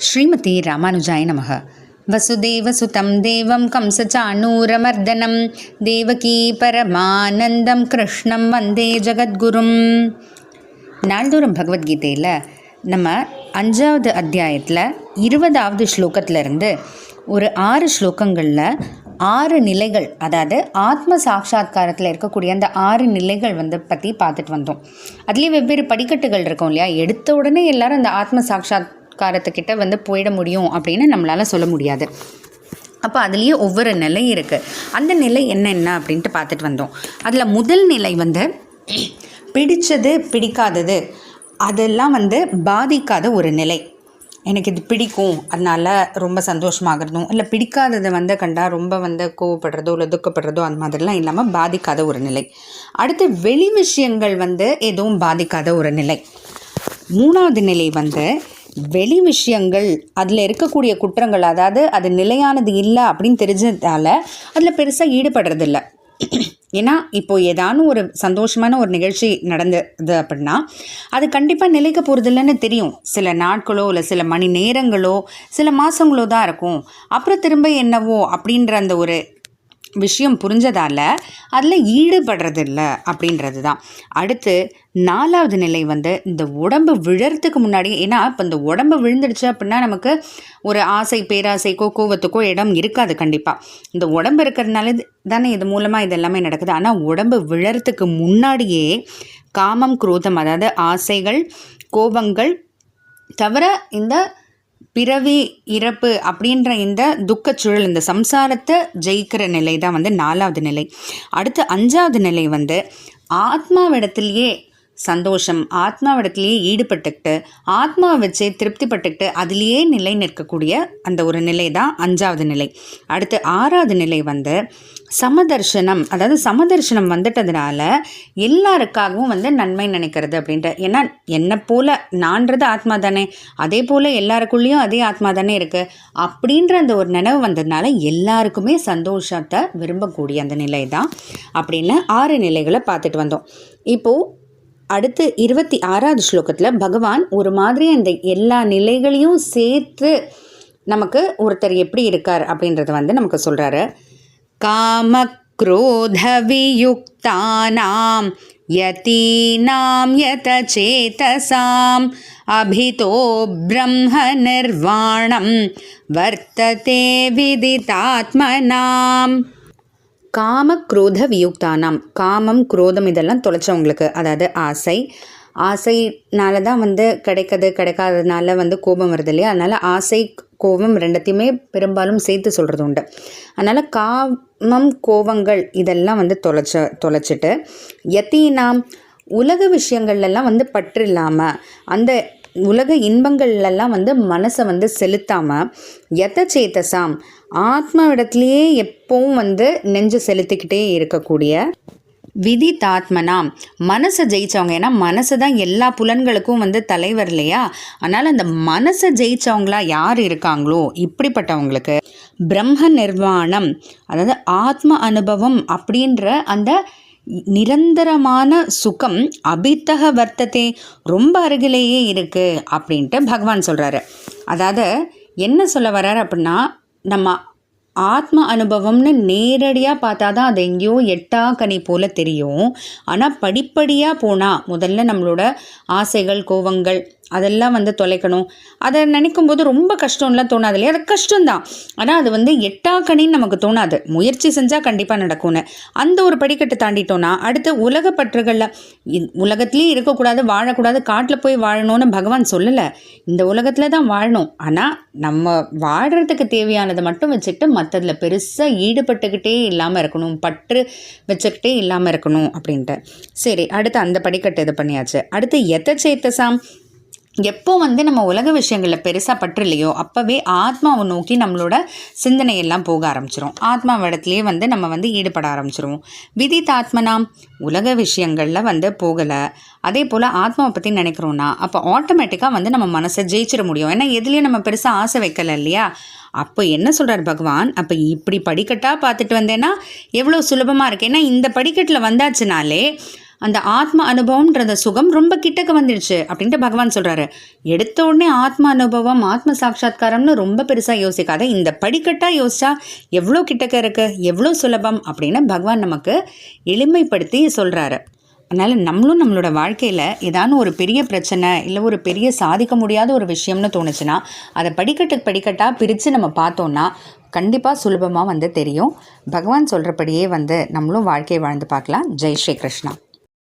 ஸ்ரீமதி ராமானுஜாய நமக. வசுதேவசுதம் தேவம் கம்சச்சாணூரமர்தனம் தேவகீ பரமானந்தம் கிருஷ்ணம் வந்தே ஜகத்குரும். நாள்தோறும் பகவத்கீதையில் நம்ம 5வது அத்தியாயத்தில் 20வது ஸ்லோகத்திலிருந்து ஒரு 6 ஸ்லோகங்களில் 6 நிலைகள், அதாவது ஆத்ம சாட்சா்காரத்தில் இருக்கக்கூடிய அந்த 6 நிலைகள் பற்றி பார்த்துட்டு வந்தோம். அதுலேயே வெவ்வேறு படிக்கட்டுகள் இருக்கும் இல்லையா. எடுத்த உடனே எல்லாரும் அந்த ஆத்ம சாட்சா்காரத்துக்கிட்ட போயிட முடியும் அப்படின்னு நம்மளால் சொல்ல முடியாது. அப்போ அதுலேயே ஒவ்வொரு நிலை இருக்குது. அந்த நிலை என்னென்ன அப்படின்ட்டு பார்த்துட்டு வந்தோம். அதில் முதல் நிலை பிடிச்சது பிடிக்காதது அதெல்லாம் பாதிக்காத ஒரு நிலை. எனக்கு இது பிடிக்கும் அதனால் ரொம்ப சந்தோஷமாகிறதும், இல்லை பிடிக்காததை கண்டா ரொம்ப கோவப்படுறதோ இல்லை துக்கப்படுறதோ அந்த மாதிரிலாம் இல்லாமல் பாதிக்காத ஒரு நிலை. அடுத்து வெளி விஷயங்கள் எதுவும் பாதிக்காத ஒரு நிலை. 3வது நிலை வெளி விஷயங்கள் அதில் இருக்கக்கூடிய குற்றங்கள், அதாவது அது நிலையானது இல்லை அப்படின்னு தெரிஞ்சதால் அதில் பெருசாக ஈடுபடுறதில்ல. ஏன்னா இப்போது ஏதானும் ஒரு சந்தோஷமான ஒரு நிகழ்ச்சி நடந்தது அப்படின்னா அது கண்டிப்பாக நிலைக்க போகிறதில்லன்னு தெரியும். சில நாட்களோ இல்லை சில மணி நேரங்களோ சில மாதங்களோ தான் இருக்கும். அப்புறம் திரும்ப என்னவோ அப்படின்ற அந்த ஒரு விஷயம் புரிஞ்சதால் அதில் ஈடுபடுறதில்ல அப்படின்றது தான். அடுத்து 4வது நிலை இந்த உடம்பு விழறதுக்கு முன்னாடி, ஏன்னா இப்போ இந்த உடம்பு விழுந்துடுச்சு அப்படின்னா நமக்கு ஒரு ஆசை பேராசைக்கோ கோவத்துக்கோ இடம் இருக்காது. கண்டிப்பாக இந்த உடம்பு இருக்கிறதுனால தானே இது மூலமாக இது எல்லாமே நடக்குது. ஆனால் உடம்பு விழறதுக்கு முன்னாடியே காமம் குரோதம், அதாவது ஆசைகள் கோபங்கள் தவிர இந்த பிறவி இறப்பு அப்படின்ற இந்த துக்கச்சுழல், இந்த சம்சாரத்தை ஜெயிக்கிற நிலை தான் 4வது நிலை. அடுத்து 5வது நிலை ஆத்மாவிடத்திலேயே சந்தோஷம், ஆத்மாவிடத்திலேயே ஈடுபட்டுக்கிட்டு ஆத்மாவை வச்சே திருப்திப்பட்டுக்கிட்டு அதிலேயே நிலை நிற்கக்கூடிய அந்த ஒரு நிலை தான் 5வது நிலை. அடுத்து 6வது நிலை சமதர்ஷனம், அதாவது சமதர்ஷனம் வந்துட்டதுனால எல்லாருக்காகவும் நன்மை நினைக்கிறது அப்படின்ட்டு. ஏன்னா என்னை போல் நான்றது ஆத்மா தானே, அதே போல் எல்லாருக்குள்ளேயும் அதே ஆத்மா தானே இருக்குது அப்படின்ற அந்த ஒரு நினைவு வந்ததுனால எல்லாருக்குமே சந்தோஷத்தை விரும்பக்கூடிய அந்த நிலை தான் அப்படின்னு 6 நிலைகளை பார்த்துட்டு வந்தோம். இப்போது அடுத்து 26வது ஸ்லோகத்தில் பகவான் ஒரு மாதிரி அந்த எல்லா நிலைகளையும் சேர்த்து நமக்கு ஒருத்தர் எப்படி இருக்கார் அப்படின்றத நமக்கு சொல்கிறாரு. காமக்ரோத வியுக்தானாம் யதீனாம் யதசேதசாம் அபிதோ பிரம்ம நிர்வாணம் வர்த்ததே விதிதாத்மனாம். காமக்ரோத வியுக்தானாம், காமம் குரோதம் இதெல்லாம் தொலைச்சவங்களுக்கு, அதாவது ஆசைனால தான் கிடைக்காததுனால கோபம் வருது இல்லையா. அதனால் ஆசை கோபம் ரெண்டத்தையுமே பெரும்பாலும் சேர்த்து சொல்கிறது உண்டு. அதனால் காமம் கோபங்கள் இதெல்லாம் தொலைச்சிட்டு யதீனாம், உலக விஷயங்கள்லாம் பற்று இல்லாமல் அந்த உலக இன்பங்கள்லாம் மனசை செலுத்தாமல் யதசேதசாம், ஆத்மாவிடத்துலேயே எப்பவும் நெஞ்சு செலுத்திக்கிட்டே இருக்கக்கூடிய விதிதாத்மனாம், மனசை ஜெயித்தவங்க. ஏன்னா மனசு தான் எல்லா புலன்களுக்கும் தலைவர் இல்லையா. அதனால் அந்த மனசை ஜெயித்தவங்களா யார் இருக்காங்களோ இப்படிப்பட்டவங்களுக்கு பிரம்ம நிர்வாணம், அதாவது ஆத்ம அனுபவம் அப்படின்ற அந்த நிரந்தரமான சுகம் அபித்தக வர்த்ததே, ரொம்ப அருகிலேயே இருக்குது அப்படின்ட்டு பகவான் சொல்கிறாரு. அதாவது என்ன சொல்ல வர்றாரு அப்படின்னா, நம்ம ஆத்ம அனுபவம்னு நேரடியாக பார்த்தா தான் அது எங்கேயோ எட்டாக்கனி போல் தெரியும். ஆனால் படிப்படியாக போனால் முதல்ல நம்மளோட ஆசைகள் கோவங்கள் அதெல்லாம் தொலைக்கணும். அதை நினைக்கும் போது ரொம்ப கஷ்டம்லாம் தோணாது இல்லையா. அது கஷ்டம்தான், ஆனால் அது எட்டாக்கனின்னு நமக்கு தோணாது. முயற்சி செஞ்சால் கண்டிப்பாக நடக்கும்னு அந்த ஒரு படிக்கட்டு தாண்டிட்டோன்னா அடுத்து உலக பற்றுகளில் உலகத்துலேயே இருக்கக்கூடாது, வாழக்கூடாது, காட்டில் போய் வாழணும்னு பகவான் சொல்லலை. இந்த உலகத்தில் தான் வாழணும். ஆனால் நம்ம வாழறதுக்கு தேவையானதை மட்டும் வச்சுக்கிட்டு மற்றதில் பெருசாக ஈடுபட்டுக்கிட்டே இல்லாமல் இருக்கணும், பற்று வச்சுக்கிட்டே இல்லாமல் இருக்கணும் அப்படின்ட்டு. சரி, அடுத்து அந்த படிக்கட்டு இது பண்ணியாச்சு. அடுத்து யதசேதசாம், எப்போ நம்ம உலக விஷயங்களில் பெருசாக பற்று இல்லையோ அப்போவே ஆத்மாவை நோக்கி நம்மளோட சிந்தனையெல்லாம் போக ஆரம்பிச்சிரும். ஆத்மாவிடத்துலேயே நம்ம ஈடுபட ஆரம்பிச்சிருவோம். விதிதாத்மனாம், உலக விஷயங்களில் போகலை, அதே போல் ஆத்மாவை பற்றி நினைக்கிறோன்னா அப்போ ஆட்டோமேட்டிக்காக நம்ம மனசை ஜெயிச்சிட முடியும். ஏன்னா எதுலேயும் நம்ம பெருசாக ஆசை வைக்கலை இல்லையா. அப்போ என்ன சொல்கிறார் பகவான், அப்போ இப்படி படிக்கட்டாக பார்த்துட்டு வந்தேன்னா எவ்வளோ சுலபமாக இருக்குது. ஏன்னா இந்த படிக்கட்டில் வந்தாச்சுனாலே அந்த ஆத்ம அனுபவம்ன்றத சுகம் ரொம்ப கிட்டக்க வந்துடுச்சு அப்படின்ட்டு பகவான் சொல்கிறாரு. எடுத்த உடனே ஆத்ம அனுபவம் ஆத்ம சாட்சா்காரம்னு ரொம்ப பெருசாக யோசிக்காத, இந்த படிக்கட்டாக யோசிச்சா எவ்வளோ கிட்டக்க இருக்குது, எவ்வளோ சுலபம் அப்படின்னு பகவான் நமக்கு எளிமைப்படுத்தி சொல்கிறாரு. அதனால் நம்மளும் நம்மளோட வாழ்க்கையில் ஏதான ஒரு பெரிய பிரச்சனை இல்லை ஒரு பெரிய சாதிக்க முடியாத ஒரு விஷயம்னு தோணுச்சுன்னா அதை படிக்கட்டாக பிரித்து நம்ம பார்த்தோன்னா கண்டிப்பாக சுலபமாக தெரியும். பகவான் சொல்கிறபடியே நம்மளும் வாழ்க்கையை வாழ்ந்து பார்க்கலாம். ஜெய் ஸ்ரீ கிருஷ்ணா.